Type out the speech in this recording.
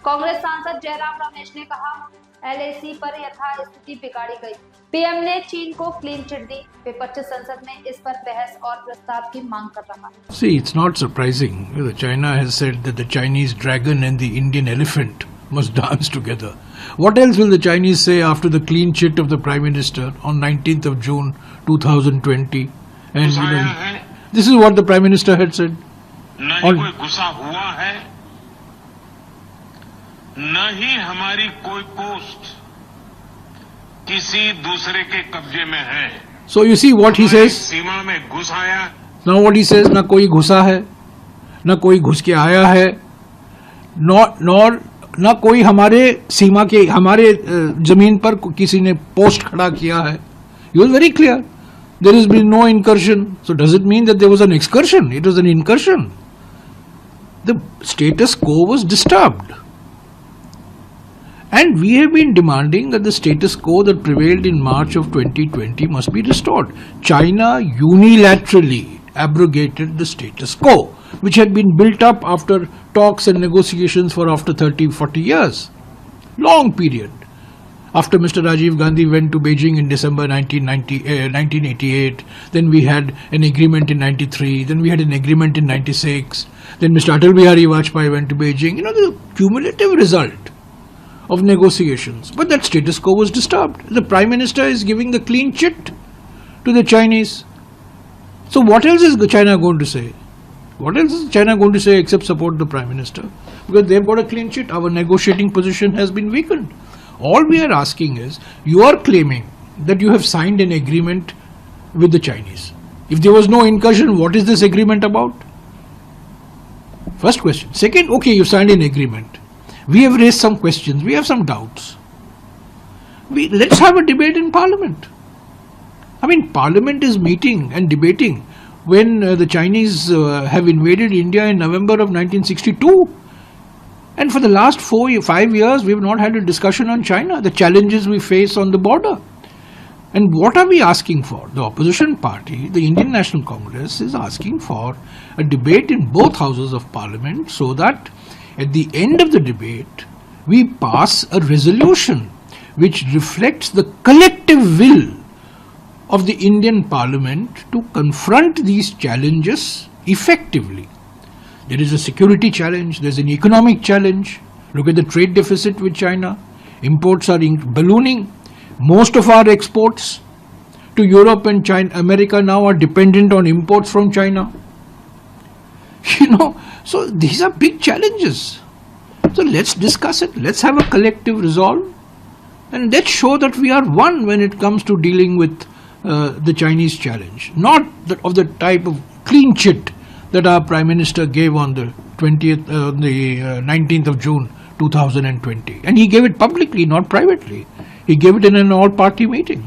कांग्रेस सांसद जयराम रमेश ने कहा एलएस पर यथास्थिति बिगाड़ी गई। पीएम ने चीन को क्लीन चिट दी। विपक्ष संसद में इस पर बहस और प्रस्ताव की मांग कर रहा है। See, it's not surprising. China has said that the Chinese dragon and the Indian elephant must dance together. What else will the Chinese say after the clean chit of the Prime Minister on 19th of June 2020? And this is what the Prime Minister had said. न ही कोई गुस्सा हुआ है, न ही हमारी कोई post किसी दूसरे के कब्जे में है। So you see what he says. सीमा में घुस आया। Now what he says, ना कोई घुसा है, ना कोई घुस के आया है, ना कोई हमारे सीमा के हमारे जमीन पर किसी ने पोस्ट खड़ा किया है. He was very clear. There has been no incursion. So does it mean that there was an excursion? It was an incursion. The status quo was disturbed. And we have been demanding that the status quo that prevailed in March of 2020 must be restored. China unilaterally abrogated the status quo, which had been built up after talks and negotiations for after 30-40 years. Long period. After Mr. Rajiv Gandhi went to Beijing in December 1988, then we had an agreement in 93, then we had an agreement in 96, then Mr. Atal Bihari Vajpayee went to Beijing. You know, the cumulative result of negotiations. But that status quo was disturbed. The Prime Minister is giving the clean chit to the Chinese. So what else is China going to say? What else is China going to say except support the Prime Minister? Because they've got a clean chit. Our negotiating position has been weakened. All we are asking is, you are claiming that you have signed an agreement with the Chinese. If there was no incursion, what is this agreement about? First question. Second, okay, you signed an agreement. We have raised some questions. We have some doubts. Let's have a debate in Parliament. I mean, Parliament is meeting and debating when the Chinese have invaded India in November of 1962. And for the last 5 years, we have not had a discussion on China, the challenges we face on the border. And what are we asking for? The opposition party, the Indian National Congress, is asking for a debate in both houses of Parliament so that at the end of the debate, we pass a resolution which reflects the collective will of the Indian Parliament to confront these challenges effectively. There is a security challenge, there is an economic challenge. Look at the trade deficit with China. Imports are ballooning. Most of our exports to Europe and China, America now are dependent on imports from China. You know, so these are big challenges. So let's discuss it. Let's have a collective resolve. And let's show that we are one when it comes to dealing with the Chinese challenge. Not of the type of clean chit that our Prime Minister gave on the 19th of June 2020. And he gave it publicly, not privately. He gave it in an all-party meeting.